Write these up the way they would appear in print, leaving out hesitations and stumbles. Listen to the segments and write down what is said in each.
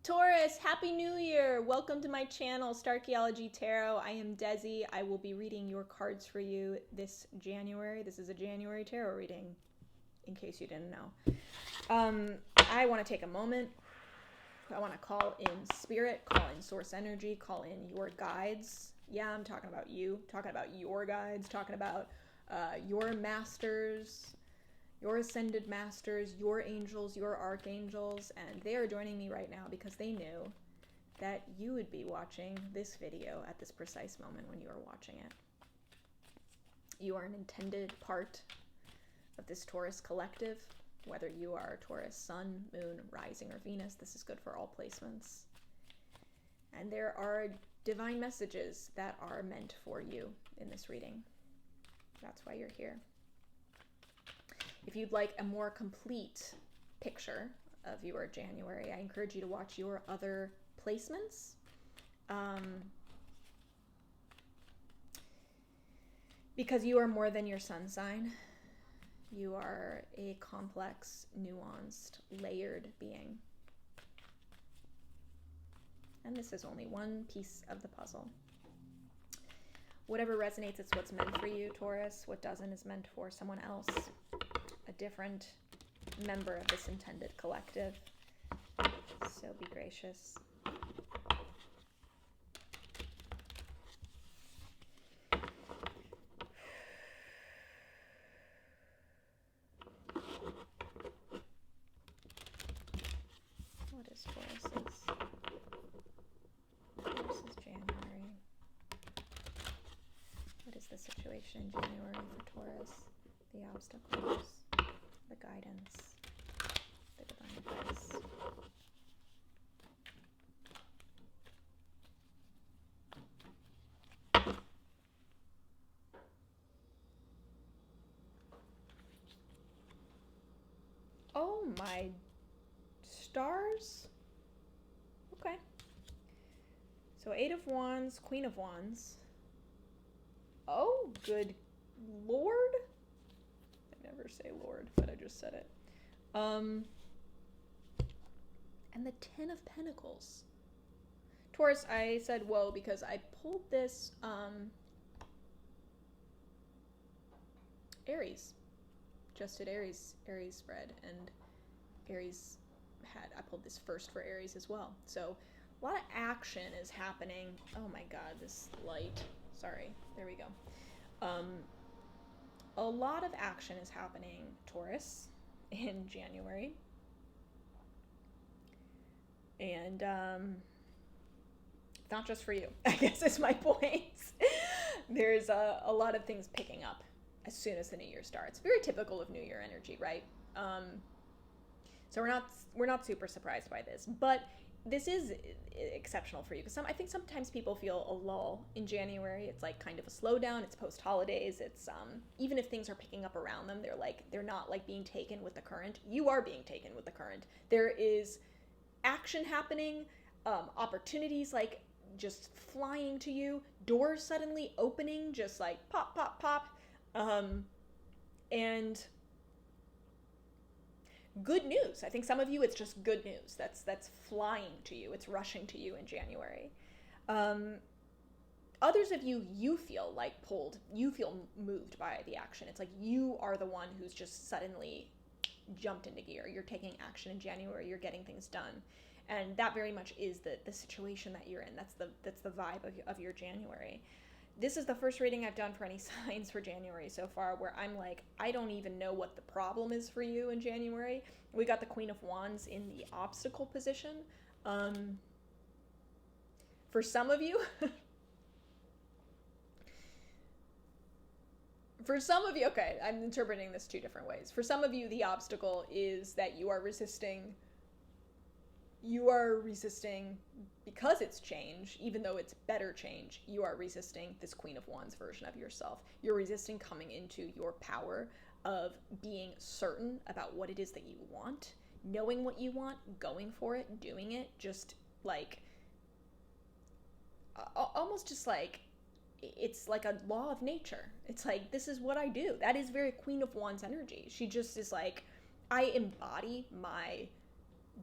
Taurus, Happy New Year! Welcome to my channel, Starchaeology Tarot. I am Desi. I will be reading your cards for you this January. This is a January tarot reading, in case you didn't know. I want to take a moment. I want to call in spirit, call in source energy, call in your guides. Yeah, I'm talking about you, talking about your guides, talking about your masters, your ascended masters, your angels, your archangels, and they are joining me right now because they knew that you would be watching this video at this precise moment when you are watching it. You are an intended part of this Taurus collective, whether you are Taurus sun, moon, rising, or Venus. This is good for all placements. And there are divine messages that are meant for you in this reading. That's why you're here. If you'd like a more complete picture of your January, I encourage you to watch your other placements. Because you are more than your sun sign. You are a complex, nuanced, layered being. And this is only one piece of the puzzle. Whatever resonates, it's what's meant for you, Taurus. What doesn't is meant for someone else. A different member of this intended collective. So be gracious. What is Taurus's? Taurus's January. What is the situation in January for Taurus? The obstacles. The guidance, the divine advice. Oh my stars. Okay. So 8 of Wands, Queen of Wands. Oh, good Lord. Never say Lord, but I just said it. And the 10 of Pentacles. Taurus, I said whoa because I pulled this Aries. Just did Aries spread, and Aries I pulled this first for Aries as well. So a lot of action is happening. Oh my god, this light. Sorry, there we go. A lot of action is happening, Taurus, in January. And not just for you, I guess is my point. There's a lot of things picking up as soon as the new year starts. Very typical of New Year energy, right? So we're not super surprised by this, but this is exceptional for you because I think sometimes people feel a lull in January. It's like kind of a slowdown. It's post holidays. It's even if things are picking up around them, they're not like being taken with the current. You are being taken with the current. There is action happening, opportunities like just flying to you, doors suddenly opening, just like pop, pop, pop, and good news. I think some of you, it's just good news. That's flying to you. It's rushing to you in January. Others of you, you feel like pulled. You feel moved by the action. It's like you are the one who's just suddenly jumped into gear. You're taking action in January. You're getting things done. And that very much is the situation that you're in. That's the vibe of your January. This is the first reading I've done for any signs for January so far where I'm like, I don't even know what the problem is for you in January. We got the Queen of Wands in the obstacle position. For some of you, okay, I'm interpreting this two different ways. For some of you, the obstacle is that you are resisting because it's change, even though it's better change. You are resisting this Queen of Wands version of yourself. You're resisting coming into your power of being certain about what it is that you want, knowing what you want, going for it, doing it, just like almost just like it's like a law of nature. It's like, this is what I do. That is very Queen of Wands energy. She just is like, I embody my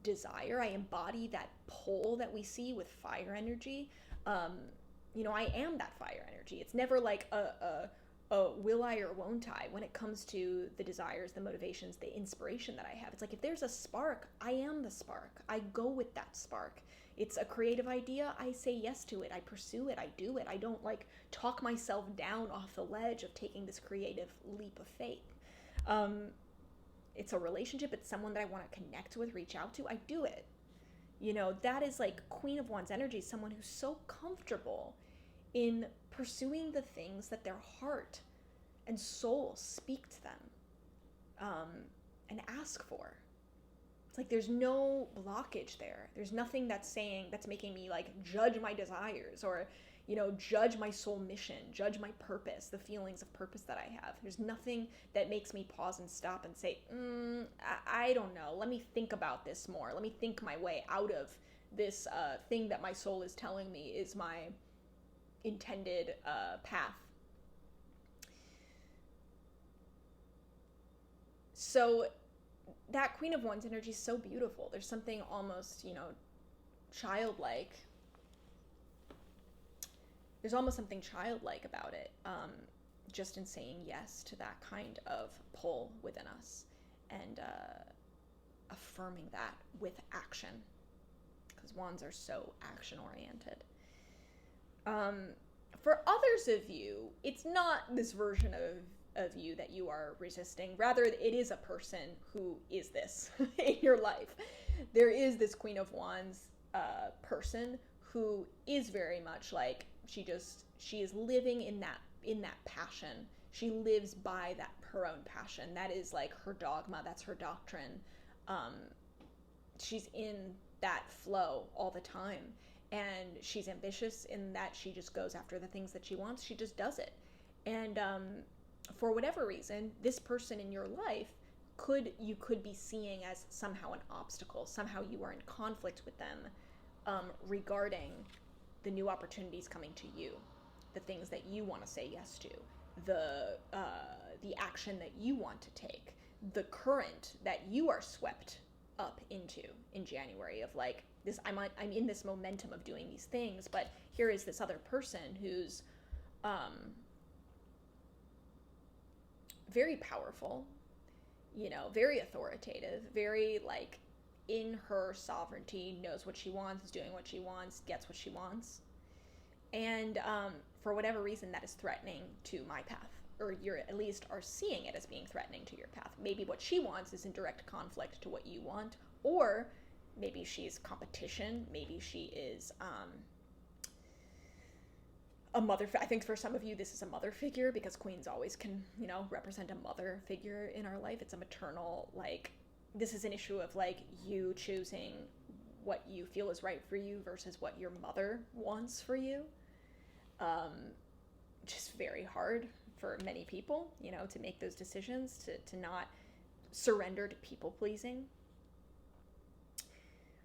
desire. I embody that pull that we see with fire energy. I am that fire energy. It's never like a will I or won't I when it comes to the desires, the motivations, the inspiration that I have. It's like if there's a spark, I am the spark. I go with that spark. It's a creative idea, I say yes to it. I pursue it. I do it. I don't like talk myself down off the ledge of taking this creative leap of faith. It's a relationship. It's someone that I want to connect with, reach out to. I do it. That is like Queen of Wands energy, someone who's so comfortable in pursuing the things that their heart and soul speak to them, and ask for. It's like there's no blockage there. There's nothing that's making me like judge my desires or, judge my soul mission, judge my purpose, the feelings of purpose that I have. There's nothing that makes me pause and stop and say, I don't know. Let me think about this more. Let me think my way out of this thing that my soul is telling me is my intended path. So that Queen of Wands energy is so beautiful. There's something almost, childlike. There's almost something childlike about it, just in saying yes to that kind of pull within us and affirming that with action, because wands are so action-oriented. For others of you, it's not this version of you that you are resisting. Rather, it is a person who is this in your life. There is this Queen of Wands person who is very much like, she is living in that passion. She lives by her own passion. That is like her dogma. That's her doctrine. She's in that flow all the time. And she's ambitious in that she just goes after the things that she wants. She just does it. And for whatever reason, this person in your life you could be seeing as somehow an obstacle. Somehow you are in conflict with them regarding the new opportunities coming to you, the things that you want to say yes to, the action that you want to take, the current that you are swept up into in January of like this. I'm in this momentum of doing these things, but here is this other person who's very powerful, very authoritative, very like in her sovereignty, knows what she wants, is doing what she wants, gets what she wants. And for whatever reason, that is threatening to my path, or you're at least are seeing it as being threatening to your path. Maybe what she wants is in direct conflict to what you want, or maybe she's competition. Maybe she is a mother. I think for some of you, this is a mother figure, because queens always can, represent a mother figure in our life. It's a maternal, like, this is an issue of like you choosing what you feel is right for you versus what your mother wants for you. Just very hard for many people, to make those decisions, to not surrender to people pleasing.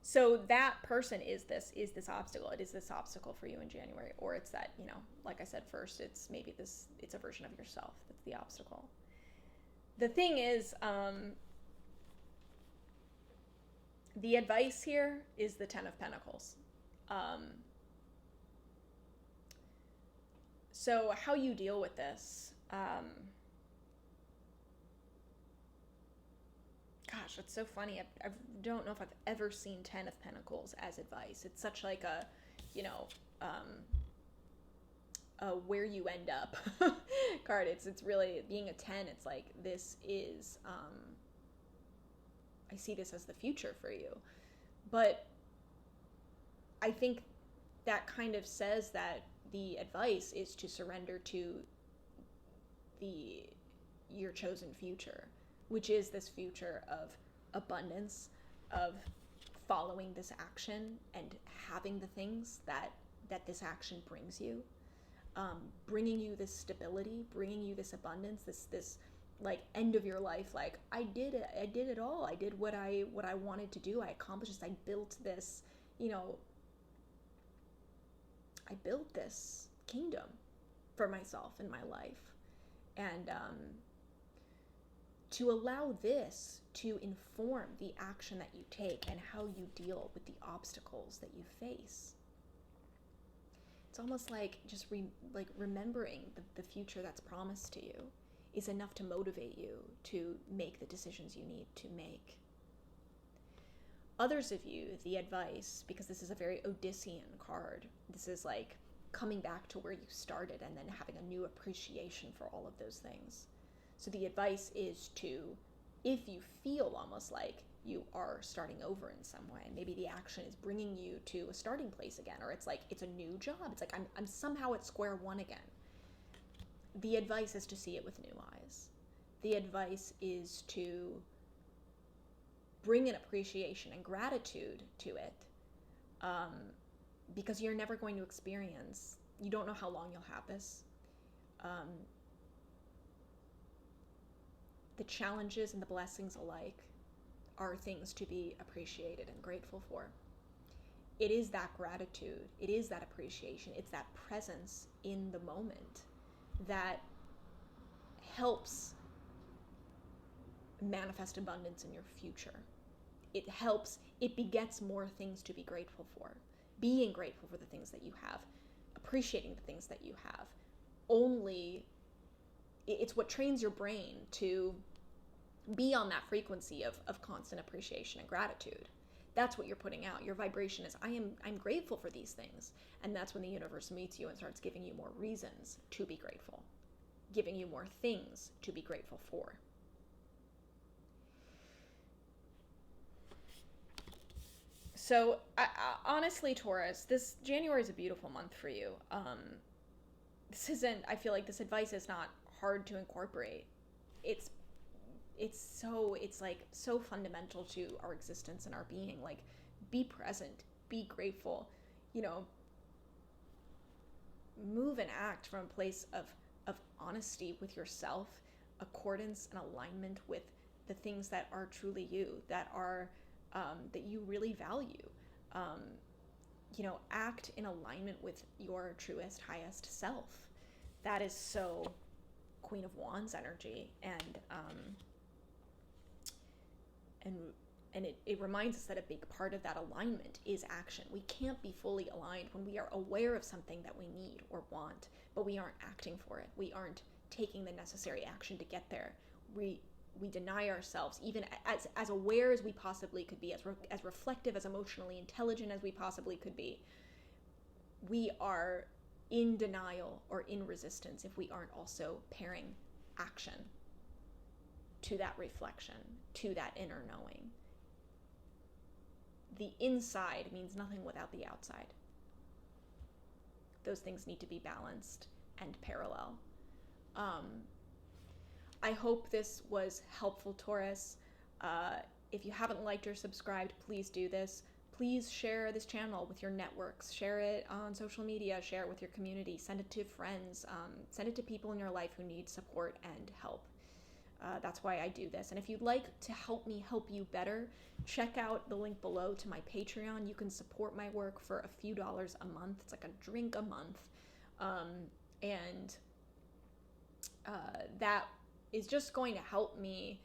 So that person is this obstacle. It is this obstacle for you in January, or it's that, like I said first, it's a version of yourself that's the obstacle. The thing is, the advice here is the Ten of Pentacles. So how you deal with this, gosh, it's so funny. I don't know if I've ever seen Ten of Pentacles as advice. It's such like a where you end up card. It's really, being a 10, it's like, this is, I see this as the future for you. But I think that kind of says that the advice is to surrender to your chosen future, which is this future of abundance, of following this action and having the things that this action brings you, bringing you this stability, bringing you this abundance, this like end of your life, like I did it all. I did what I wanted to do. I accomplished this. I built this, I built this kingdom for myself in my life. And to allow this to inform the action that you take and how you deal with the obstacles that you face. It's almost like just remembering the future that's promised to you is enough to motivate you to make the decisions you need to make. Others of you, the advice, because this is a very Odyssean card, this is like coming back to where you started and then having a new appreciation for all of those things. So the advice is to, if you feel almost like you are starting over in some way, maybe the action is bringing you to a starting place again, or it's like it's a new job, it's like I'm somehow at square one again. The advice is to see it with new eyes. The advice is to bring an appreciation and gratitude to it, because you're never going to experience, you don't know how long you'll have this. The challenges and the blessings alike are things to be appreciated and grateful for. It is that gratitude, it is that appreciation, it's that presence in the moment that helps manifest abundance in your future. It begets more things to be grateful for. Being grateful for the things that you have, appreciating the things that you have, it's what trains your brain to be on that frequency of constant appreciation and gratitude. That's what you're putting out. Your vibration is, I'm grateful for these things. And that's when the universe meets you and starts giving you more reasons to be grateful, giving you more things to be grateful for. So honestly, Taurus, this January is a beautiful month for you. I feel like this advice is not hard to incorporate. It's like so fundamental to our existence and our being. Like, be present, be grateful, move and act from a place of honesty with yourself, accordance and alignment with the things that are truly you, that are that you really value. Act in alignment with your truest, highest self. That is so Queen of Wands energy, and it reminds us that a big part of that alignment is action. We can't be fully aligned when we are aware of something that we need or want, but we aren't acting for it. We aren't taking the necessary action to get there. We deny ourselves, even as aware as we possibly could be, as reflective, as emotionally intelligent as we possibly could be. We are in denial or in resistance if we aren't also pairing action to that reflection, to that inner knowing. The inside means nothing without the outside. Those things need to be balanced and parallel. I hope this was helpful, Taurus. If you haven't liked or subscribed, please do this. Please share this channel with your networks. Share it on social media. Share it with your community. Send it to friends. Send it to people in your life who need support and help. That's why I do this. And if you'd like to help me help you better, check out the link below to my Patreon. You can support my work for a few dollars a month. It's like a drink a month. That is just going to help me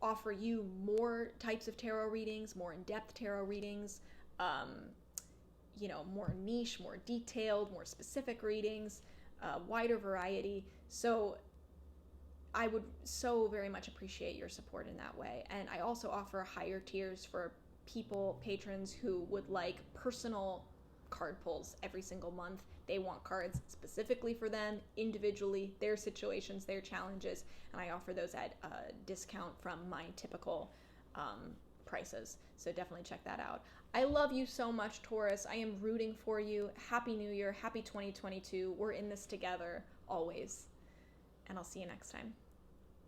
offer you more types of tarot readings, more in-depth tarot readings, more niche, more detailed, more specific readings, wider variety. So I would so very much appreciate your support in that way. And I also offer higher tiers for patrons who would like personal card pulls every single month. They want cards specifically for them, individually, their situations, their challenges, and I offer those at a discount from my typical prices. So definitely check that out. I love you so much, Taurus. I am rooting for you. Happy New Year. Happy 2022. We're in this together, always. And I'll see you next time.